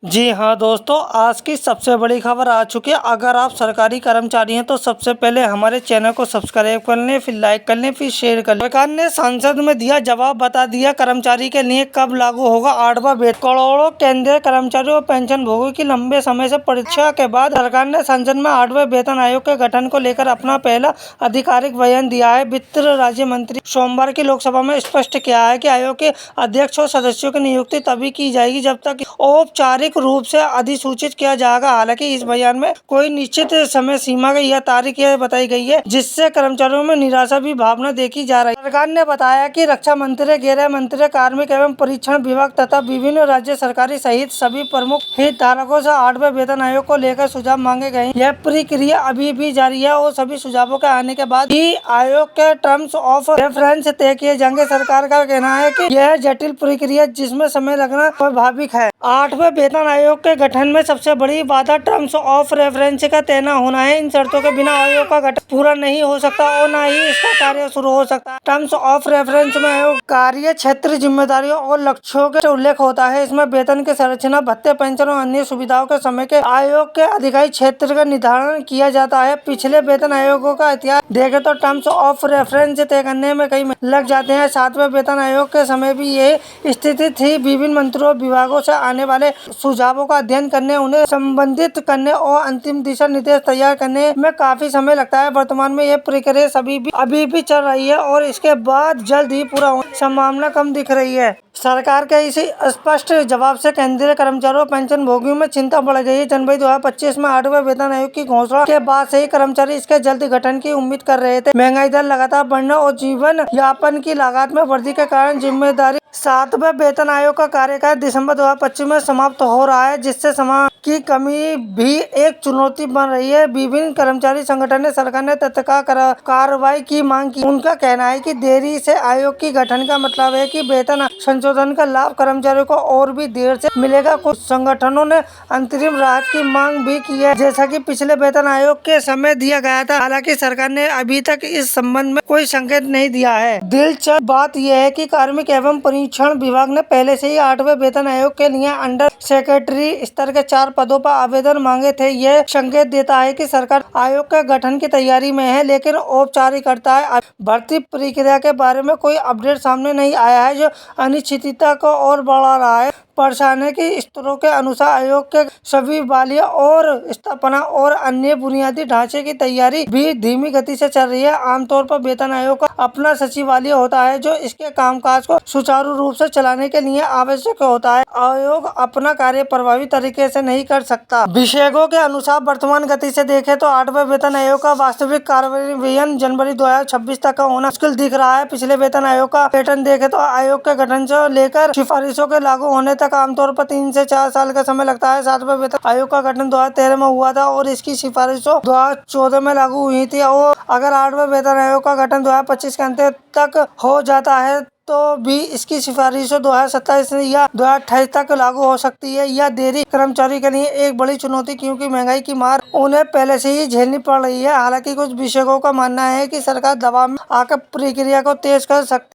जी हाँ दोस्तों, आज की सबसे बड़ी खबर आ चुकी है। अगर आप सरकारी कर्मचारी हैं तो सबसे पहले हमारे चैनल को सब्सक्राइब कर लें, फिर लाइक कर लें, फिर शेयर कर लें। सरकार ने संसद में दिया जवाब, बता दिया कर्मचारी के लिए कब लागू होगा 8वां वेतन। करोड़ों केंद्रीय कर्मचारियों और पेंशन भोगियों की लंबे समय से प्रतीक्षा के बाद सरकार ने संसद में 8वें वेतन आयोग के गठन को लेकर अपना पहला आधिकारिक बयान दिया है। वित्त राज्य मंत्री सोमवार की लोकसभा में स्पष्ट किया है कि आयोग के अध्यक्ष और सदस्यों की नियुक्ति तभी की जाएगी जब तक औपचारिक रूप से अधिसूचित किया जाएगा। हालांकि इस बयान में कोई निश्चित समय सीमा या तारीख बताई गई है, जिससे कर्मचारियों में निराशा भी भावना देखी जा रही है। सरकार ने बताया कि रक्षा मंत्री, गृह मंत्री, कार्मिक एवं परीक्षण विभाग तथा विभिन्न राज्य सरकारी सहित सभी प्रमुख हितधारकों से 8वें वेतन आयोग को लेकर सुझाव मांगे गए। यह प्रक्रिया अभी भी जारी है और सभी सुझावों के आने के बाद ही आयोग के टर्म्स ऑफ रेफरेंस तय किए जाएंगे। सरकार का कहना है कि यह जटिल प्रक्रिया जिसमें समय लगना स्वाभाविक है। 8वें वेतन आयोग के गठन में सबसे बड़ी बाधा टर्म्स ऑफ रेफरेंस का तय न होना है। इन शर्तों के बिना आयोग का गठन पूरा नहीं हो सकता और न ही इसका कार्य शुरू हो सकता है। टर्म्स ऑफ रेफरेंस में आयोग कार्य क्षेत्र, जिम्मेदारियों और लक्ष्यों के उल्लेख होता है। इसमें वेतन की संरचना, भत्ते, पेंशन और अन्य सुविधाओं के समय के आयोग के अधिकारी क्षेत्र का निर्धारण किया जाता है। पिछले वेतन आयोगों का इतिहास देखें तो टर्म्स ऑफ रेफरेंस तय करने में कई महीने लग जाते हैं। 7वें वेतन आयोग के समय भी यही स्थिति थी। विभिन्न मंत्रियों विभागों से आने वाले सुझावों का अध्ययन करने, उन्हें संबंधित करने और अंतिम दिशा निर्देश तैयार करने में काफी समय लगता है। वर्तमान में यह प्रक्रिया अभी भी चल रही है और इसके बाद जल्द ही पूरा होने की संभावना कम दिख रही है। सरकार के इसी स्पष्ट जवाब से केंद्रीय कर्मचारियों और पेंशन भोगियों में चिंता बढ़ गई है। जनवरी 2025 में 8वें वेतन आयोग की घोषणा के बाद से ही कर्मचारी इसके जल्द गठन की उम्मीद कर रहे थे। महंगाई दर लगातार बढ़ने और जीवन यापन की लागत में वृद्धि के कारण जिम्मेदारी 7वें वेतन आयोग का कार्यकाल दिसंबर 2025 में समाप्त हो रहा है, जिससे समय की कमी भी एक चुनौती बन रही है। विभिन्न कर्मचारी संगठन ने सरकार ने तत्काल कार्रवाई की मांग की। उनका कहना है कि देरी से आयोग की गठन का मतलब है कि वेतन संशोधन का लाभ कर्मचारियों को और भी देर से मिलेगा। कुछ संगठनों ने अंतरिम राहत की मांग भी की है, जैसा कि पिछले वेतन आयोग के समय दिया गया था। हालांकि सरकार ने अभी तक इस संबंध में कोई संकेत नहीं दिया है। दिलचस्प बात यह है कि कार्मिक एवं परीक्षण विभाग ने पहले से ही 8वें वेतन आयोग के लिए अंडर सेक्रेटरी स्तर के 4 पदों पर आवेदन मांगे थे। यह संकेत देता है कि सरकार आयोग के गठन की तैयारी में है, लेकिन औपचारिकता भर्ती प्रक्रिया के बारे में कोई अपडेट सामने नहीं आया है, जो अनिश्चितता को और बढ़ा रहा है। प्रशासन के स्तरों के अनुसार आयोग के सभी बहाली और स्थापना और अन्य बुनियादी ढांचे की तैयारी भी धीमी गति से चल रही है। आमतौर पर वेतन आयोग का अपना सचिवालय होता है, जो इसके कामकाज को सुचारू रूप से चलाने के लिए आवश्यक होता है। आयोग अपना कार्य प्रभावी तरीके से नहीं कर सकता। विशेषज्ञों के अनुसार वर्तमान गति से देखें तो 8वें वेतन आयोग का वास्तविक कार्यान्वयन जनवरी 2026 तक का होना मुश्किल दिख रहा है। पिछले वेतन आयोग का पैटर्न देखें तो आयोग के गठन से लेकर सिफारिशों के लागू होने तक आमतौर पर 3 से 4 साल का समय लगता है। 7वें वेतन आयोग का गठन 2013 में हुआ था और इसकी सिफारिशों 2014 में लागू हुई थी। और अगर 8वें वेतन आयोग का गठन 2025 के अंत तक हो जाता है तो भी इसकी सिफारिशों 2027 या 2028 तक लागू हो सकती है। यह देरी कर्मचारी के लिए एक बड़ी चुनौती, क्योंकि महंगाई की मार उन्हें पहले से ही झेलनी पड़ रही है। हालांकि कुछ विशेषज्ञों का मानना है कि सरकार दबाव में आकर प्रक्रिया को तेज कर सकती